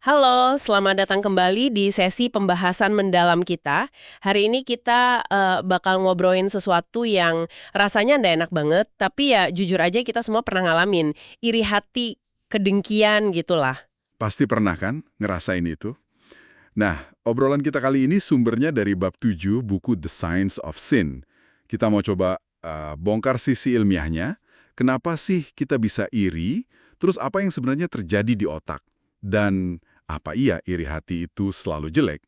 Halo, selamat datang kembali di sesi pembahasan mendalam kita. Hari ini kita bakal ngobrolin sesuatu yang rasanya ndak enak banget, tapi ya jujur aja kita semua pernah ngalamin. Iri hati, kedengkian gitulah. Pasti pernah kan ngerasain itu? Nah, obrolan kita kali ini sumbernya dari bab 7 buku The Science of Sin. Kita mau coba bongkar sisi ilmiahnya, kenapa sih kita bisa iri, terus apa yang sebenarnya terjadi di otak, dan apa iya iri hati itu selalu jelek?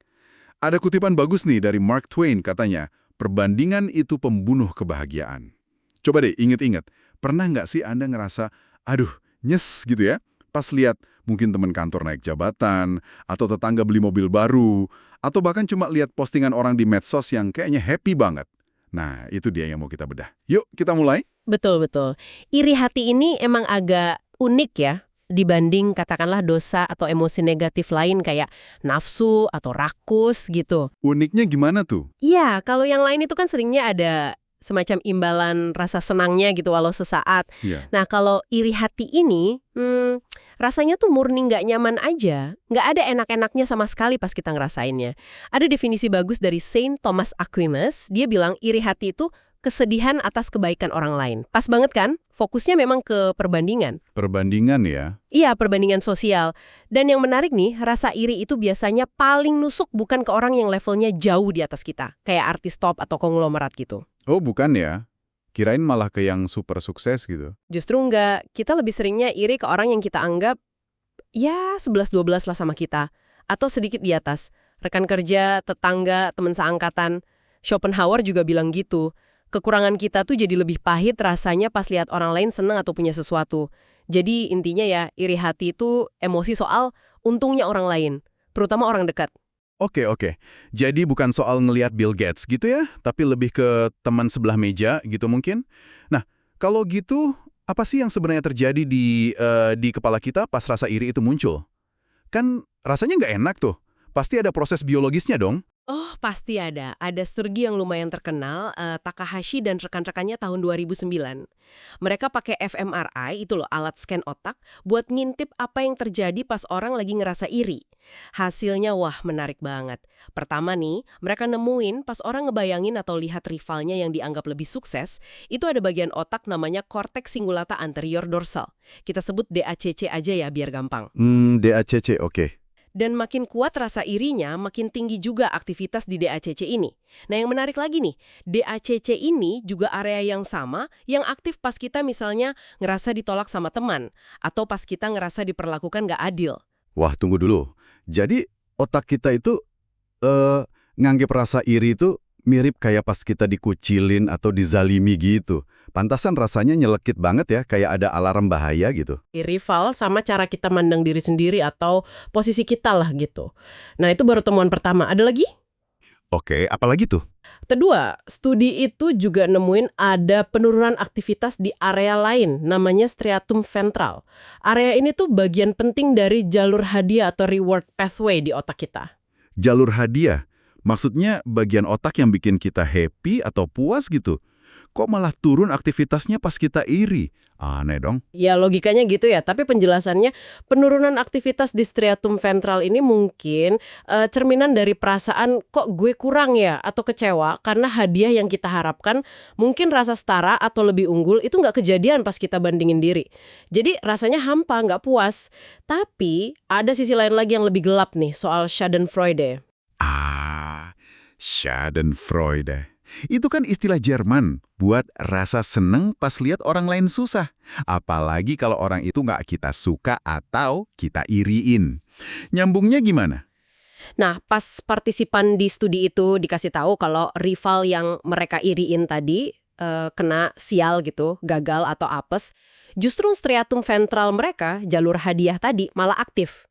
Ada kutipan bagus nih dari Mark Twain katanya, perbandingan itu pembunuh kebahagiaan. Coba deh inget-inget, pernah nggak sih Anda ngerasa, aduh, nyes gitu ya? Pas lihat mungkin teman kantor naik jabatan, atau tetangga beli mobil baru, atau bahkan cuma lihat postingan orang di medsos yang kayaknya happy banget. Nah, itu dia yang mau kita bedah. Yuk, kita mulai. Betul-betul. Iri hati ini emang agak unik ya, dibanding katakanlah dosa atau emosi negatif lain kayak nafsu atau rakus gitu. Uniknya gimana tuh? Iya, kalau yang lain itu kan seringnya ada semacam imbalan rasa senangnya gitu walau sesaat. Iya. Nah, kalau iri hati ini, rasanya tuh murni nggak nyaman aja. Nggak ada enak-enaknya sama sekali pas kita ngerasainnya. Ada definisi bagus dari Saint Thomas Aquinas, dia bilang iri hati itu kesedihan atas kebaikan orang lain. Pas banget kan? Fokusnya memang ke perbandingan. Perbandingan ya. Iya, perbandingan sosial. Dan yang menarik nih, rasa iri itu biasanya paling nusuk bukan ke orang yang levelnya jauh di atas kita. Kayak artis top atau konglomerat gitu. Oh, bukan ya. Kirain malah ke yang super sukses gitu. Justru enggak, kita lebih seringnya iri ke orang yang kita anggap ya 11-12 lah sama kita. Atau sedikit di atas. Rekan kerja, tetangga, teman seangkatan. Schopenhauer juga bilang gitu. Kekurangan kita tuh jadi lebih pahit rasanya pas lihat orang lain senang atau punya sesuatu. Jadi intinya ya, iri hati itu emosi soal untungnya orang lain. Terutama orang dekat. Oke. Jadi bukan soal ngelihat Bill Gates gitu ya, tapi lebih ke teman sebelah meja gitu mungkin. Nah, kalau gitu, apa sih yang sebenarnya terjadi di kepala kita pas rasa iri itu muncul? Kan rasanya nggak enak tuh. Pasti ada proses biologisnya dong. Oh, pasti ada. Ada strategi yang lumayan terkenal, Takahashi dan rekan-rekannya tahun 2009. Mereka pakai fMRI, itu loh alat scan otak, buat ngintip apa yang terjadi pas orang lagi ngerasa iri. Hasilnya wah menarik banget. Pertama nih, mereka nemuin pas orang ngebayangin atau lihat rivalnya yang dianggap lebih sukses, itu ada bagian otak namanya cortex cingulata anterior dorsal. Kita sebut DACC aja ya biar gampang. DACC, oke. Dan makin kuat rasa irinya, makin tinggi juga aktivitas di DACC ini. Nah yang menarik lagi nih, DACC ini juga area yang sama yang aktif pas kita misalnya ngerasa ditolak sama teman, atau pas kita ngerasa diperlakukan nggak adil. Wah, tunggu dulu. Jadi otak kita itu nganggep rasa iri itu mirip kayak pas kita dikucilin atau dizalimi gitu. Pantasan rasanya nyelekit banget ya, kayak ada alarm bahaya gitu. Rival sama cara kita mandang diri sendiri atau posisi kita lah gitu. Nah itu baru temuan pertama. Ada lagi? Oke, apalagi tuh? Kedua, studi itu juga nemuin ada penurunan aktivitas di area lain, namanya striatum ventral. Area ini tuh bagian penting dari jalur hadiah atau reward pathway di otak kita. Jalur hadiah? Maksudnya bagian otak yang bikin kita happy atau puas gitu. Kok malah turun aktivitasnya pas kita iri? Aneh dong. Ya logikanya gitu ya, tapi penjelasannya penurunan aktivitas di striatum ventral ini mungkin cerminan dari perasaan kok gue kurang ya atau kecewa karena hadiah yang kita harapkan mungkin rasa setara atau lebih unggul itu nggak kejadian pas kita bandingin diri. Jadi rasanya hampa, nggak puas. Tapi ada sisi lain lagi yang lebih gelap nih soal Schadenfreude. Schadenfreude. Itu kan istilah Jerman buat rasa seneng pas lihat orang lain susah. Apalagi kalau orang itu nggak kita suka atau kita iriin. Nyambungnya gimana? Nah, pas partisipan di studi itu dikasih tahu kalau rival yang mereka iriin tadi kena sial gitu, gagal atau apes, justru striatum ventral mereka, jalur hadiah tadi, malah aktif.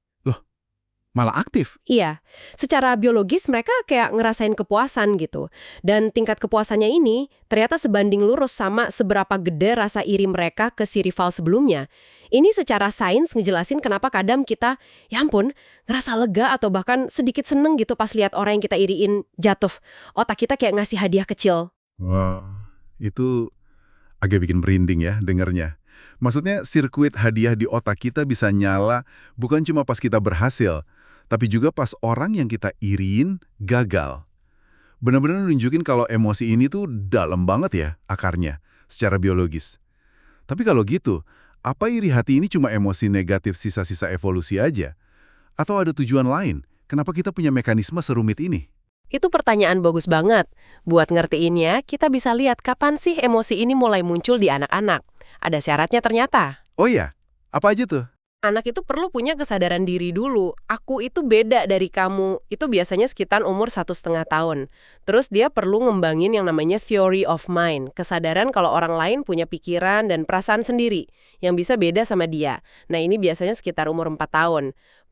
Malah aktif. Iya, secara biologis mereka kayak ngerasain kepuasan gitu. Dan tingkat kepuasannya ini ternyata sebanding lurus sama seberapa gede rasa iri mereka ke si rival sebelumnya. Ini secara sains ngejelasin kenapa kadang kita, ya ampun, ngerasa lega atau bahkan sedikit seneng gitu pas lihat orang yang kita iriin jatuh. Otak kita kayak ngasih hadiah kecil. Wah, itu agak bikin merinding ya dengernya. Maksudnya sirkuit hadiah di otak kita bisa nyala bukan cuma pas kita berhasil, tapi juga pas orang yang kita iriin gagal. Benar-benar nunjukin kalau emosi ini tuh dalam banget ya akarnya, secara biologis. Tapi kalau gitu, apa iri hati ini cuma emosi negatif sisa-sisa evolusi aja? Atau ada tujuan lain? Kenapa kita punya mekanisme serumit ini? Itu pertanyaan bagus banget. Buat ngertiinnya, kita bisa lihat kapan sih emosi ini mulai muncul di anak-anak. Ada syaratnya ternyata. Oh ya, apa aja tuh? Anak itu perlu punya kesadaran diri dulu. Aku itu beda dari kamu. Itu biasanya sekitar umur 1,5 tahun. Terus dia perlu ngembangin yang namanya theory of mind. Kesadaran kalau orang lain punya pikiran dan perasaan sendiri. Yang bisa beda sama dia. Nah ini biasanya sekitar umur 4 tahun.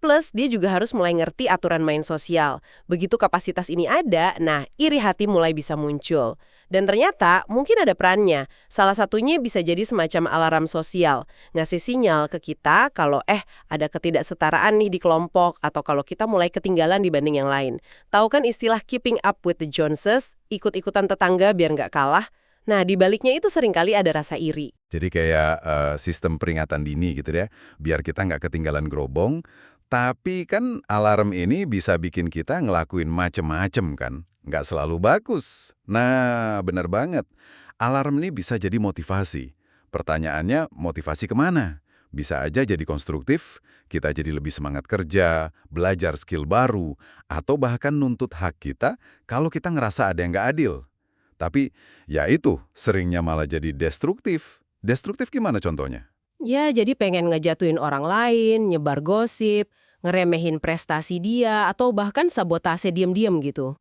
Plus dia juga harus mulai ngerti aturan main sosial. Begitu kapasitas ini ada, nah iri hati mulai bisa muncul. Dan ternyata mungkin ada perannya. Salah satunya bisa jadi semacam alarm sosial. Ngasih sinyal ke kita kalau ada ketidaksetaraan nih di kelompok atau kalau kita mulai ketinggalan dibanding yang lain. Tahu kan istilah keeping up with the Joneses, ikut-ikutan tetangga biar nggak kalah? Nah, di baliknya itu seringkali ada rasa iri. Jadi kayak sistem peringatan dini gitu ya, biar kita nggak ketinggalan gerobong. Tapi kan alarm ini bisa bikin kita ngelakuin macem-macem kan, nggak selalu bagus. Nah, benar banget. Alarm ini bisa jadi motivasi. Pertanyaannya, motivasi kemana? Bisa aja jadi konstruktif, kita jadi lebih semangat kerja, belajar skill baru, atau bahkan nuntut hak kita kalau kita ngerasa ada yang nggak adil. Tapi, ya itu, seringnya malah jadi destruktif. Destruktif gimana contohnya? Ya, jadi pengen ngejatuhin orang lain, nyebar gosip, ngeremehin prestasi dia, atau bahkan sabotase diam-diam gitu.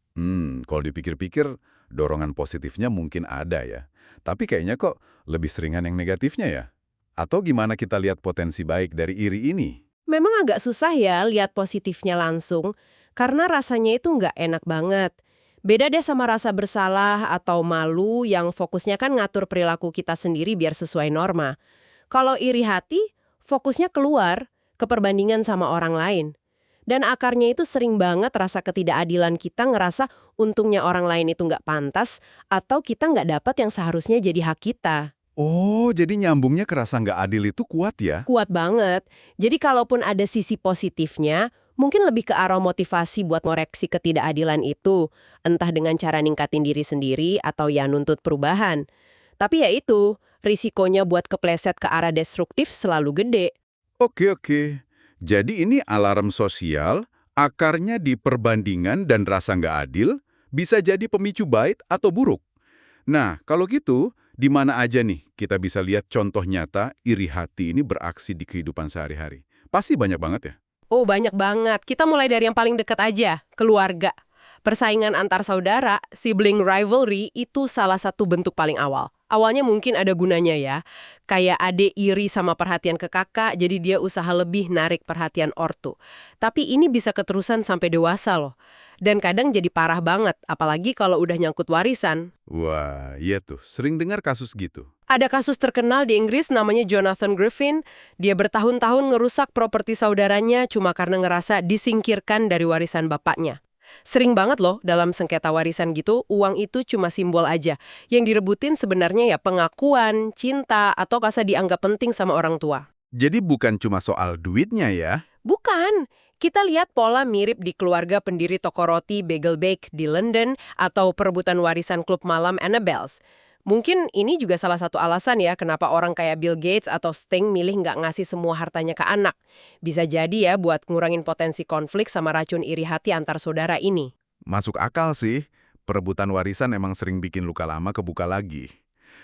Kalau dipikir-pikir, dorongan positifnya mungkin ada ya. Tapi kayaknya kok lebih seringan yang negatifnya ya? Atau gimana kita lihat potensi baik dari iri ini? Memang agak susah ya lihat positifnya langsung, karena rasanya itu nggak enak banget. Beda deh sama rasa bersalah atau malu yang fokusnya kan ngatur perilaku kita sendiri biar sesuai norma. Kalau iri hati, fokusnya keluar ke perbandingan sama orang lain. Dan akarnya itu sering banget rasa ketidakadilan kita ngerasa untungnya orang lain itu nggak pantas atau kita nggak dapat yang seharusnya jadi hak kita. Oh, jadi nyambungnya ke rasa nggak adil itu kuat ya? Kuat banget. Jadi kalaupun ada sisi positifnya, mungkin lebih ke arah motivasi buat ngoreksi ketidakadilan itu. Entah dengan cara ningkatin diri sendiri atau ya nuntut perubahan. Tapi ya itu, risikonya buat kepleset ke arah destruktif selalu gede. Oke. Jadi ini alarm sosial, akarnya di perbandingan dan rasa nggak adil, bisa jadi pemicu baik atau buruk. Nah, kalau gitu, di mana aja nih kita bisa lihat contoh nyata iri hati ini beraksi di kehidupan sehari-hari? Pasti banyak banget ya? Oh, banyak banget. Kita mulai dari yang paling dekat aja, keluarga. Persaingan antar saudara, sibling rivalry, itu salah satu bentuk paling awal. Awalnya mungkin ada gunanya ya. Kayak adik iri sama perhatian ke kakak, jadi dia usaha lebih narik perhatian ortu. Tapi ini bisa keterusan sampai dewasa loh. Dan kadang jadi parah banget, apalagi kalau udah nyangkut warisan. Wah, iya tuh. Sering dengar kasus gitu. Ada kasus terkenal di Inggris namanya Jonathan Griffin. Dia bertahun-tahun ngerusak properti saudaranya cuma karena ngerasa disingkirkan dari warisan bapaknya. Sering banget loh dalam sengketa warisan gitu, uang itu cuma simbol aja. Yang direbutin sebenarnya ya pengakuan, cinta, atau rasa dianggap penting sama orang tua. Jadi bukan cuma soal duitnya ya? Bukan. Kita lihat pola mirip di keluarga pendiri toko roti Bagel Bake di London atau perebutan warisan klub malam Annabelle's. Mungkin ini juga salah satu alasan ya kenapa orang kayak Bill Gates atau Sting milih nggak ngasih semua hartanya ke anak. Bisa jadi ya buat ngurangin potensi konflik sama racun iri hati antar saudara ini. Masuk akal sih. Perebutan warisan emang sering bikin luka lama kebuka lagi.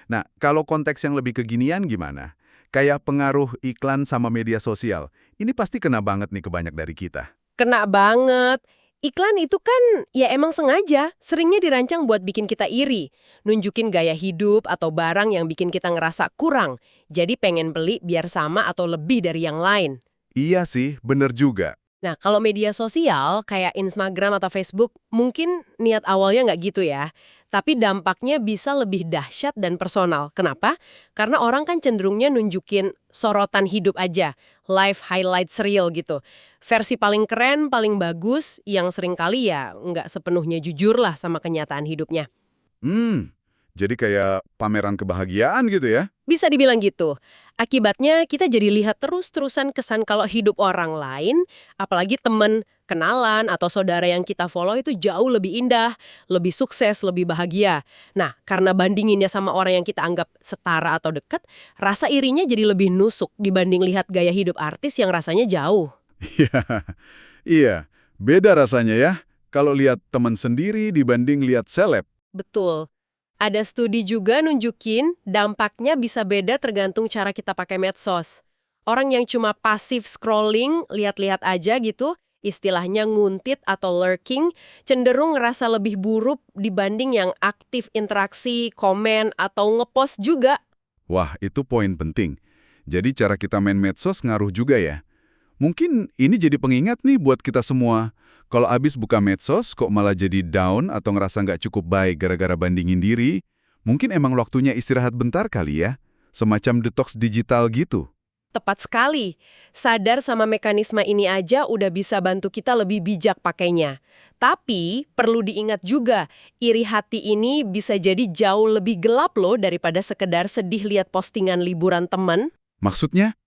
Nah, kalau konteks yang lebih kekinian gimana? Kayak pengaruh iklan sama media sosial. Ini pasti kena banget nih ke banyak dari kita. Kena banget. Iklan itu kan ya emang sengaja, seringnya dirancang buat bikin kita iri. Nunjukin gaya hidup atau barang yang bikin kita ngerasa kurang. Jadi pengen beli biar sama atau lebih dari yang lain. Iya sih, bener juga. Nah, kalau media sosial kayak Instagram atau Facebook, mungkin niat awalnya nggak gitu ya. Tapi dampaknya bisa lebih dahsyat dan personal. Kenapa? Karena orang kan cenderungnya nunjukin sorotan hidup aja. Life highlights reel gitu. Versi paling keren, paling bagus, yang seringkali ya nggak sepenuhnya jujur lah sama kenyataan hidupnya. Jadi kayak pameran kebahagiaan gitu ya? Bisa dibilang gitu. Akibatnya kita jadi lihat terus-terusan kesan kalau hidup orang lain, apalagi temen, kenalan, atau saudara yang kita follow itu jauh lebih indah, lebih sukses, lebih bahagia. Nah, karena bandinginnya sama orang yang kita anggap setara atau dekat, rasa irinya jadi lebih nusuk dibanding lihat gaya hidup artis yang rasanya jauh. Iya, iya. Beda rasanya ya, kalau lihat teman sendiri dibanding lihat seleb. Betul. Ada studi juga nunjukin dampaknya bisa beda tergantung cara kita pakai medsos. Orang yang cuma pasif scrolling, lihat-lihat aja gitu, istilahnya nguntit atau lurking, cenderung ngerasa lebih buruk dibanding yang aktif interaksi, komen, atau ngepost juga. Wah, itu poin penting. Jadi cara kita main medsos ngaruh juga ya. Mungkin ini jadi pengingat nih buat kita semua. Kalau abis buka medsos kok malah jadi down atau ngerasa nggak cukup baik gara-gara bandingin diri, mungkin emang waktunya istirahat bentar kali ya. Semacam detox digital gitu. Tepat sekali. Sadar sama mekanisme ini aja udah bisa bantu kita lebih bijak pakainya. Tapi, perlu diingat juga, iri hati ini bisa jadi jauh lebih gelap loh daripada sekedar sedih lihat postingan liburan teman. Maksudnya?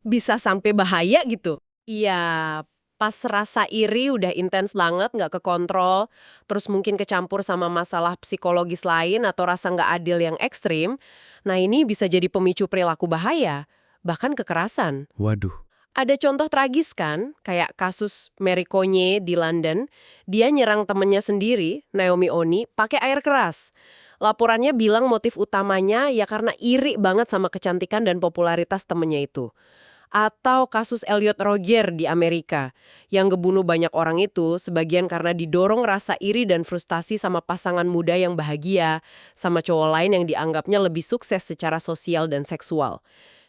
Bisa sampai bahaya gitu. Iya, pas rasa iri udah intens banget, nggak kekontrol, terus mungkin kecampur sama masalah psikologis lain atau rasa nggak adil yang ekstrim, nah ini bisa jadi pemicu perilaku bahaya, bahkan kekerasan. Waduh. Ada contoh tragis kan, kayak kasus Mary Conye di London, dia nyerang temennya sendiri, Naomi Oni, pakai air keras. Laporannya bilang motif utamanya ya karena iri banget sama kecantikan dan popularitas temennya itu. Atau kasus Elliot Rodger di Amerika, yang ngebunuh banyak orang itu sebagian karena didorong rasa iri dan frustasi sama pasangan muda yang bahagia, sama cowok lain yang dianggapnya lebih sukses secara sosial dan seksual.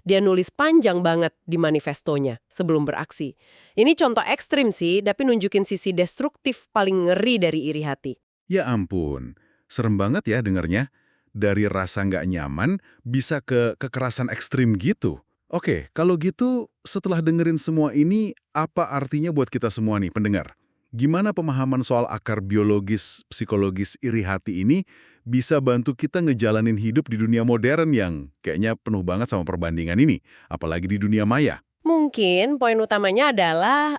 Dia nulis panjang banget di manifestonya sebelum beraksi. Ini contoh ekstrim sih, tapi nunjukin sisi destruktif paling ngeri dari iri hati. Ya ampun, serem banget ya dengernya. Dari rasa nggak nyaman bisa ke kekerasan ekstrim gitu. Oke, kalau gitu setelah dengerin semua ini, apa artinya buat kita semua nih pendengar? Gimana pemahaman soal akar biologis, psikologis iri hati ini bisa bantu kita ngejalanin hidup di dunia modern yang kayaknya penuh banget sama perbandingan ini, apalagi di dunia maya? Mungkin poin utamanya adalah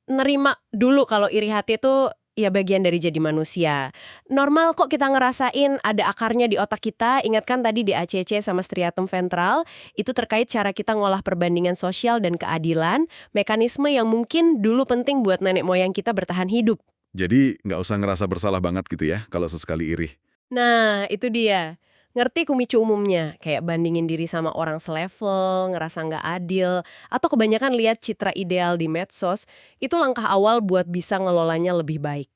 nerima dulu kalau iri hati itu ya bagian dari jadi manusia. Normal kok kita ngerasain ada akarnya di otak kita, ingatkan tadi di ACC sama striatum ventral, itu terkait cara kita ngolah perbandingan sosial dan keadilan, mekanisme yang mungkin dulu penting buat nenek moyang kita bertahan hidup. Jadi nggak usah ngerasa bersalah banget gitu ya kalau sesekali iri. Nah, itu dia. Ngerti kumicu umumnya, kayak bandingin diri sama orang selevel, ngerasa nggak adil, atau kebanyakan lihat citra ideal di medsos, itu langkah awal buat bisa ngelolanya lebih baik.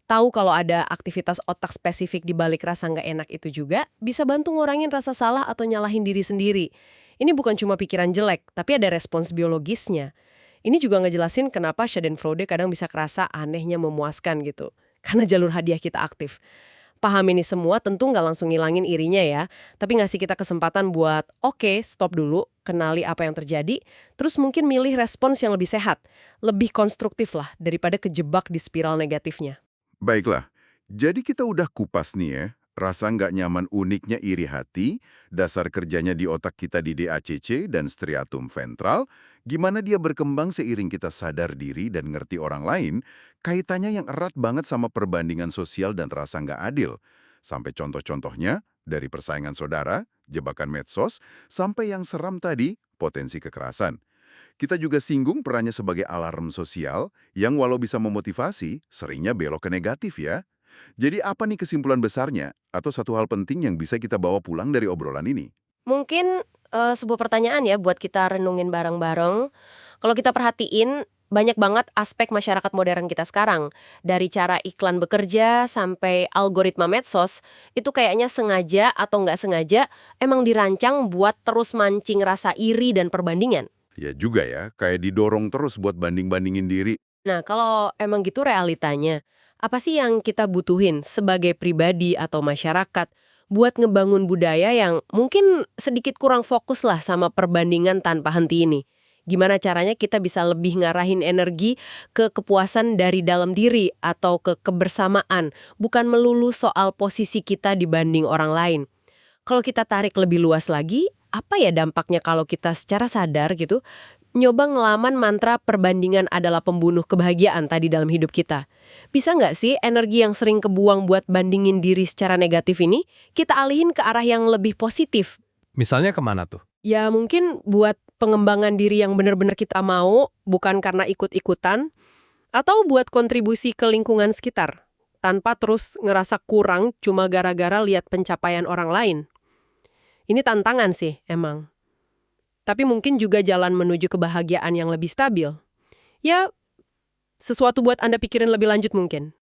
Tahu kalau ada aktivitas otak spesifik di balik rasa nggak enak itu juga, bisa bantu ngurangin rasa salah atau nyalahin diri sendiri. Ini bukan cuma pikiran jelek, tapi ada respons biologisnya. Ini juga ngejelasin kenapa Schadenfreude kadang bisa kerasa anehnya memuaskan gitu. Karena jalur hadiah kita aktif. Paham ini semua tentu nggak langsung ngilangin irinya ya, tapi ngasih kita kesempatan buat, oke, stop dulu, kenali apa yang terjadi, terus mungkin milih respons yang lebih sehat, lebih konstruktif lah, daripada kejebak di spiral negatifnya. Baiklah, jadi kita udah kupas nih ya, rasa nggak nyaman uniknya iri hati, dasar kerjanya di otak kita di DACC dan striatum ventral, gimana dia berkembang seiring kita sadar diri dan ngerti orang lain, kaitannya yang erat banget sama perbandingan sosial dan rasa nggak adil. Sampai contoh-contohnya, dari persaingan saudara, jebakan medsos, sampai yang seram tadi, potensi kekerasan. Kita juga singgung perannya sebagai alarm sosial yang walau bisa memotivasi, seringnya belok ke negatif ya. Jadi apa nih kesimpulan besarnya? Atau satu hal penting yang bisa kita bawa pulang dari obrolan ini? Mungkin sebuah pertanyaan ya buat kita renungin bareng-bareng. Kalau kita perhatiin, banyak banget aspek masyarakat modern kita sekarang. Dari cara iklan bekerja sampai algoritma medsos, itu kayaknya sengaja atau nggak sengaja emang dirancang buat terus mancing rasa iri dan perbandingan. Ya juga ya, kayak didorong terus buat banding-bandingin diri. Nah, kalau emang gitu realitanya, apa sih yang kita butuhin sebagai pribadi atau masyarakat buat ngebangun budaya yang mungkin sedikit kurang fokus lah sama perbandingan tanpa henti ini? Gimana caranya kita bisa lebih ngarahin energi ke kepuasan dari dalam diri atau ke kebersamaan, bukan melulu soal posisi kita dibanding orang lain. Kalau kita tarik lebih luas lagi, apa ya dampaknya kalau kita secara sadar gitu, nyoba ngelaman mantra perbandingan adalah pembunuh kebahagiaan tadi dalam hidup kita? Bisa nggak sih energi yang sering kebuang buat bandingin diri secara negatif ini, kita alihin ke arah yang lebih positif? Misalnya kemana tuh? Ya mungkin buat pengembangan diri yang benar-benar kita mau, bukan karena ikut-ikutan, atau buat kontribusi ke lingkungan sekitar, tanpa terus ngerasa kurang cuma gara-gara lihat pencapaian orang lain. Ini tantangan sih, emang. Tapi mungkin juga jalan menuju kebahagiaan yang lebih stabil. Ya, sesuatu buat Anda pikirin lebih lanjut mungkin.